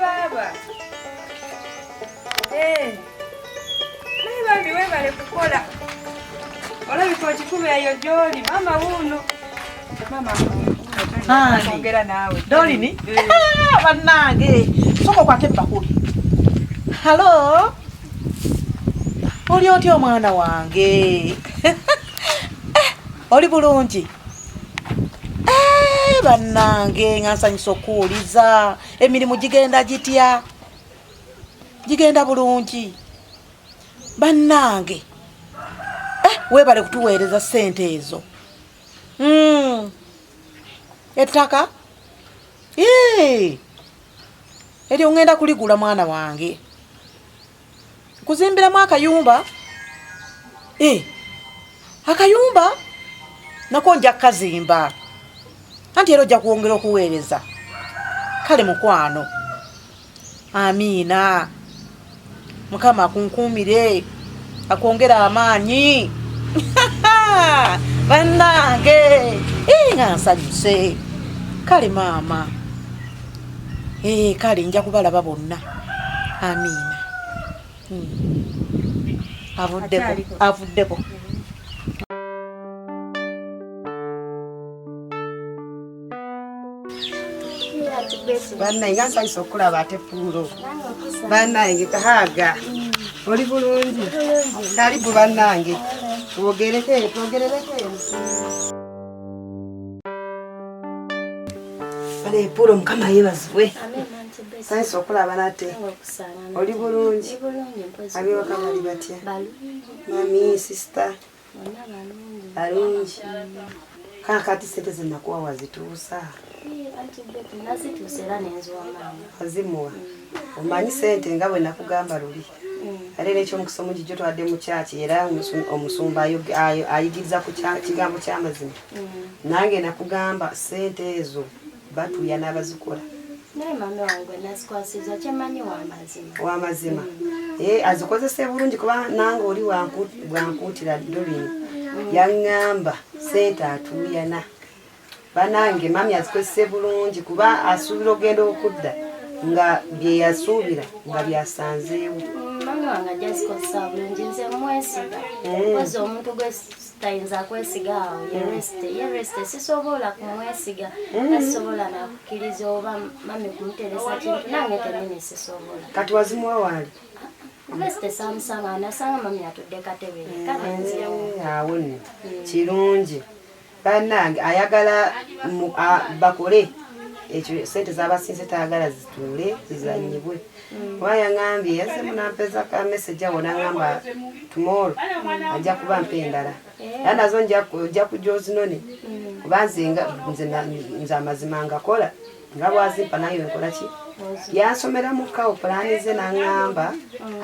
Baba. Naye we bale kukola. Ola bikochi kubeera yo Joli, mama wuno. Mama. Ongera nawe. Doli ni? Bannange. Soko kwate bakuli. Hello? Oli otyo omwana wange. Oli bulungi. Bannange ngansanyusa okuwuliza emirimu gigenda gitya? Gigenda bulungi. Bannange webale kutuweereza ssente ezo. Ettaka eryo ngenda kuligula mwana wange, kuzimbiramu akayumba. Akayumba nako nja kukazimba, anti era ojja kuwongera okuweereza. Kale mukwano, amiina. Mukama akunkuumire, akwongera amaanyi. Bannange nga nsanyuse. Kale maama, kale nja kubalaba bonna. Amiina. Avuddeko. Bannange nsanyusa okulaba ate Puulo. Bannange kahaga. Oli bulungi. Karibu bannange. Twogerereke. Bale Puulo Mukama yeebazibwe. Nsanyusa okulaba nate. Oli bulungi. Abiwaka bali batya? Mami, sister. Balungi. Kakati sente zinakuwa wazituusa. Azimuwa. Omanyi sente nga bwe nakugamba luli. Ate n'ekyomukisomo gijjo twadde mu kyaki era omusumba ayigiriza ku kigambo ky'amazima. Nange nakugamba sente ezo batuya n'abazikola. Naye mama wange nasikwasiza kyemanyi w'amazima. Azikozese bulungi kuba nange oli bwankuutira Dolini. Yaŋŋamba sente atuuyana. Banange mami azikozese bulungi kuba asuubira ogenda okudda nga bye yasuubira nga byasanzeewo. Mami wange ajja zikozesa bulungi, nze mwesiga. Kozi omuntu gwe tayinza kwesiga awo yeresite sisobola kumwesiga. Nasisobola nakukkiriza oba mami kumuteresa kintu nange kennyini sisobola. Kati wazimuwa waali? Resite samusanga nasanga mami atudde katebere kale nzeewo. Awo nno kirungi. Bannange ayagala bakole ekyo sente z'abasinze tayagala zituule zizanyibwe. Kuba yaŋŋambye yazze munampeza ka message awo n'aŋŋamba tomorrow ajja kuba mpa endala. Era nazo njja kujja ozinone kuba nze amazima ngakola nga bwazimpa nayo nkola ki? Yansomera mu kawo pulaani ze n'aŋŋamba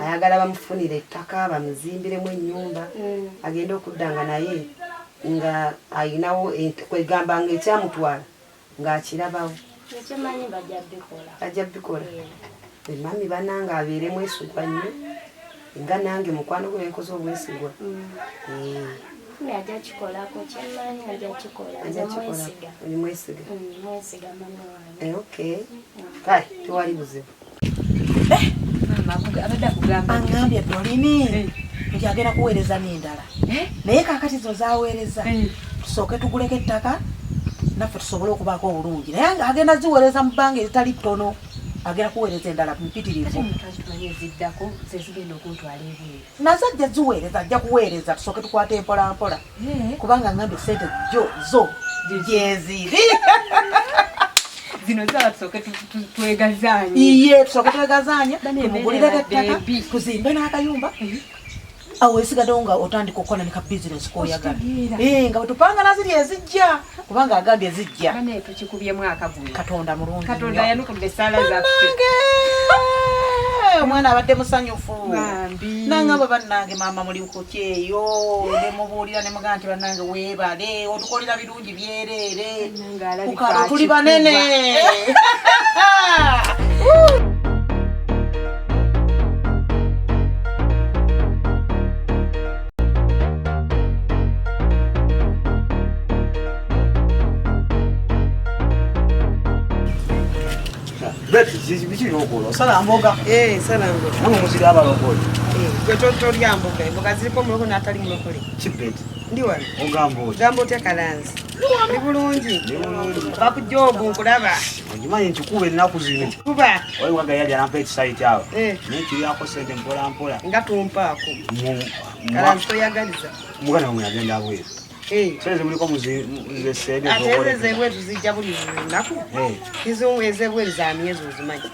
ayagala bamufunire ettaka bamuzimbiremu ennyumba agende okuddanga naye nga ayinawo kwegamba nga ekyamutwala ng'akirabawo. Ekyemanyi bajja bikola. Mami bannange abeere mwesigwa nnyo nga nange mukwano gwe nkoze obwesigwa. Ajja kikolako kyemanyi ajja kikola. Nze mwesiga. Oli mwesiga? Mwesiga mama wange. Okay. Kale tewali buzibu. Aŋŋambye Dolini nti agenda kuweereza n'endala. Naye kaakati zo zaaweereza tusooke tuguleko ettaka naffe tusobole okubaako obulungi. Naye agenda ziweereza mu bbanga eritali ttono. Agenda kuweereza endala mpitirivu. Nazo ajja ziweereza, ajja kuweereza tusooke tukwate mpola mpola. Kubanga ŋŋambye sente zo gyeziri. Zino zaba tusooke twegazaanye. Iye tusooke twegazaanye. Tumugulireko ettaka tuzimbe n'akayumba. awo esigaddewo nga otandika okukola ne ka bizinesi koyagala nga wetupanga naziri ezijja kubanga agambye ezijja tukikubyemu akavuyo katonda mulungi katonda yanukudde essaala zaffe omwana abadde musanyufu nangamba bannange maama muli kuki eyo nemubuulira ne mugaa nti bannange weebale otukolera birungi byereere kukalo tuli banene Biki lokola sala mboga sala mboga nango muzira abalokole gwe tolya mboga ziriko muloko n'atali mulokole chipet ndi wano gambo tekalanzi ni bulungi bakujobu nkulaba okimanyi nkikuba ennaku zino kuba waliwaga yali anampa ekisite awo nekiriyako sente mpolampola nga tumpaako kalanzi toyagaliza mugana mwe yagenda abweru seze muliko muze sede ate ezebweru zijja buli lunaku izo ezebweru za myezi ozimanyi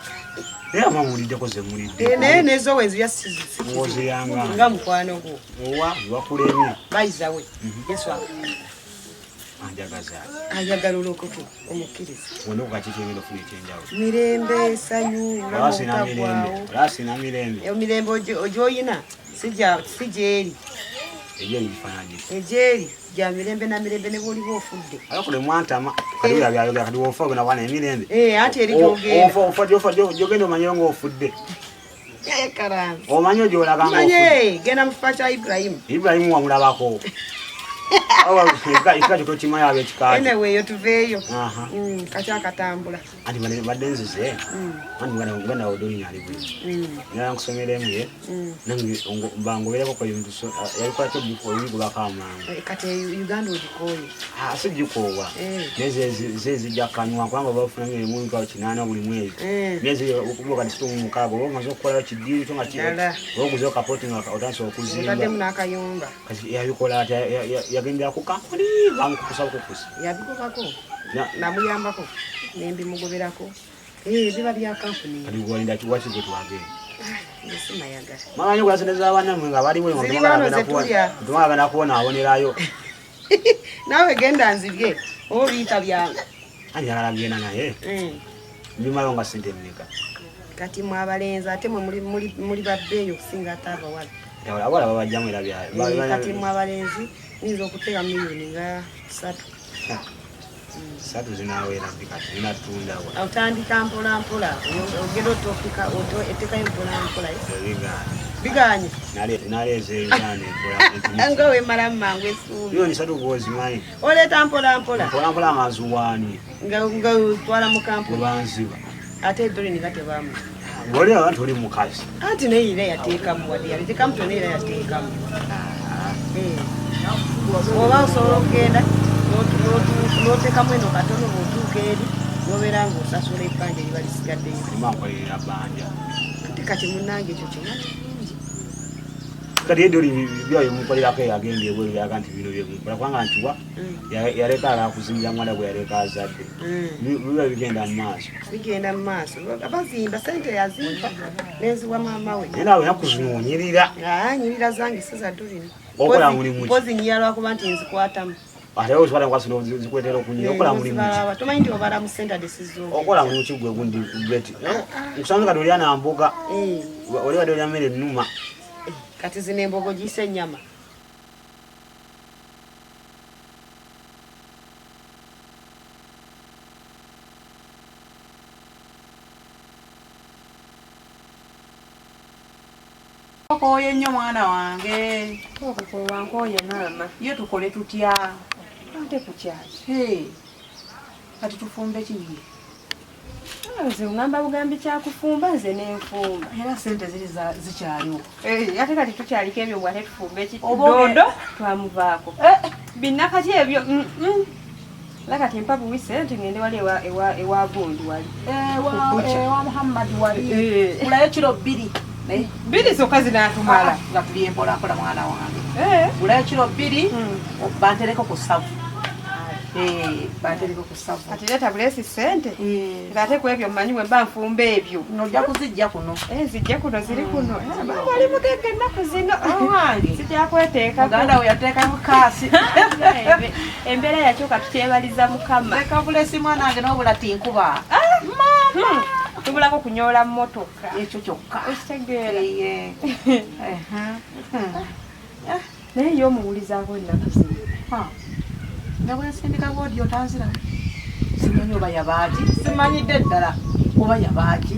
era mamulideko ze mulidde naye nezo wezirya ngoziyanga nga mukwano gwo owa bakulemi bayizawe yesu anjagaza ayagala olokoke omukkiriza wonna okukakikengenda ofuna ekyenjawulo mirembe sanyu lasina mirembe emirembe ogyoyina si gyeri egyeri gya mirembe na mirembe ne bwoliba ofudde alakule mwantama kati byayogera kati wofa ogenda wana emirembe ati eri gyogenda gyogenda omanyiro ngaofudde kalanzi omanyi ogyolaga genda mu kifo kya Ibrahimu wamulabako ekika kyo tokimanyi aba ekikaaki eneweeyo tuveeyo kati akatambula anti badde nzize anti muganda odolinya ali bwe nala nkusomera emu nange bangobereko yalikola kyo ebigulako amangu kati Uganda ogikooye si gikoowa zezijja kanywa kubanga bafunamu emirimu 8 buli mwezi myezi okubuuka kati 6 oba omaze okukolayo kidiiru kyo nga oguzeyo kapoti nga otandise okuzimba otaddemu n'akayumba kati yabikola ati yagendera ku kampuni bamukukusa bukukusa yabikokako namuyambako nembimugoberako biba bya kampuni kati gwalinda kiwaki gwe twagenda simayagala mamanyi kulasendeza abanammwe nga baliwo ntumagana kuwona abonerayo naawe genda nzibye oba biyita byange ani yagala genda naye bimayo nga sente emeka kati mwabalenzi ate mwe muli babbeeyo okusinga ate abawala abawala babajjamu era kati mwabalenzi niyinza okuteeka miliyoni nga 3 zinawera zinatunda otandika mpolampola ogenda otopika etekayo mpolampola biganye naleeze nga wemalamu mangu esuubi miliyoni 3 gwozimanyi oleeta mpolampola amazuwaani nga otwala mu kampuni banziba ate edolini nga tebamu oli abantu oli mukazi anti neera yateekamu wali yalitekamu toneera yateekamu oba osobola okugenda n'oteekamu eno katono bw'otuuka eri n'obeera ng'osasula ebbanja eriba lisigaddeyo makolera bbanja kati munnange ekyo kyonna kirungi kati edoli byayo mukolerako yagenda ebweru yaga nti bino byemukola kubanga ntiwa yaleka akakuzimbira mwana gwe yaleka azadde biba bigenda mu maaso bazimba sente yazimba neziwa maama we naye nawe nakuzimunyirira nyirira zange si za dolini okola mulimu mpozi nyiya lwakuba nti nzikwatamu ate ozikwata nkwasino zikwetera okunyira okola mulimu tomanyi nti obala mu sente adesizo okola mulimu kigwe gundi beti nkusanze kati olya namboga oli kati olya mmere ennuma kati zino embogo giyise ennyama okooye nnyo mwana wange okukowa nkooye maama ye tukole tutya ate kukyaki kati tufumbe kiye nze ŋŋamba bugambi kyakufumba nze n'enfumba era sente ziri zikyaliwo ate kati tukyaliko ebyo bwate tufumbe dondo twamuvaako binnakati ebyo la kati mpa buwi sente ngende wali ewa gundi wali ewa muhammadi wali kulayo kiro 2 zokka zinatumala nga tuli empolampola mwana wange kulayo kiro 2 bantereko ku savu batereko kusavu kati leeta bulesi ssente era ate ku ebyo mmanyi bwe mba nfumba ebyo nojja kuzijja kuno zijje kuno ziri kuno oli mugenge ennaku zino wange zijja kweteeka muganda we yateekamu kaasi embeera yakyuka tukyebaliza mukama leka bulesi mwanange nobula tinkuba tubulako kunyoola mmotoka ekyo kyokka okitegeera naye naye ye omuwulizaako ennaku zino nga bwensindika bwodi otanzira simanyi oba yabaaki simanyidde ddala oba yabaaki